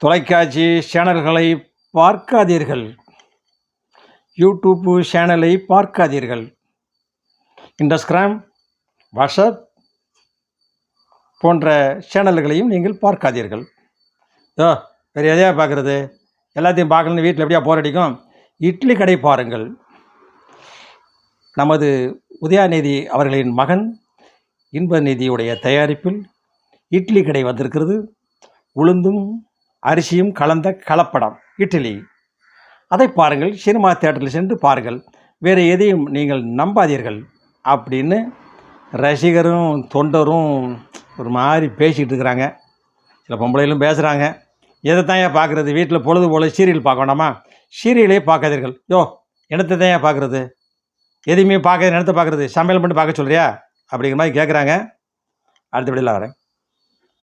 தொலைக்காட்சி சேனல்களை பார்க்காதீர்கள். யூடியூப் சேனலை பார்க்காதீர்கள். இன்ஸ்டாகிராம், வாட்ஸ்அப் போன்ற சேனல்களையும் நீங்கள் பார்க்காதீர்கள். வேறு எதையா பார்க்குறது? எல்லாத்தையும் பார்க்கணுன்னு வீட்டில் எப்படியா போர் அடிக்கும்? இட்லி கடை பாருங்கள். நமது உதயாநிதி அவர்களின் மகன் இன்பநிதியுடைய தயாரிப்பில் இட்லி கடை வந்திருக்கிறது. உளுந்தும் அரிசியும் கலந்த கலப்படம் இட்லி. அதை பாருங்கள், சினிமா தியேட்டரில் சென்று பாருங்கள், வேறு எதையும் நீங்கள் நம்பாதீர்கள் அப்படின்னு ரசிகரும் தொண்டரும் ஒரு மாதிரி பேசிக்கிட்டு இருக்கிறாங்க. சில பொம்பளைகளும் பேசுகிறாங்க. எதை தான் ஏன் பார்க்குறது? வீட்டில் பொழுது போல் சீரியல் பார்க்க வேண்டாமா? சீரியலே பார்க்காதீர்கள். என்னத்தை தான் ஏன் பார்க்குறது? எதையுமே பார்க்க என்னத்தை பார்க்குறது? சமையல் மட்டும் பார்க்க சொல்கிறியா அப்படிங்கிற மாதிரி கேட்குறாங்க. அடுத்தபடியில் வரேன்.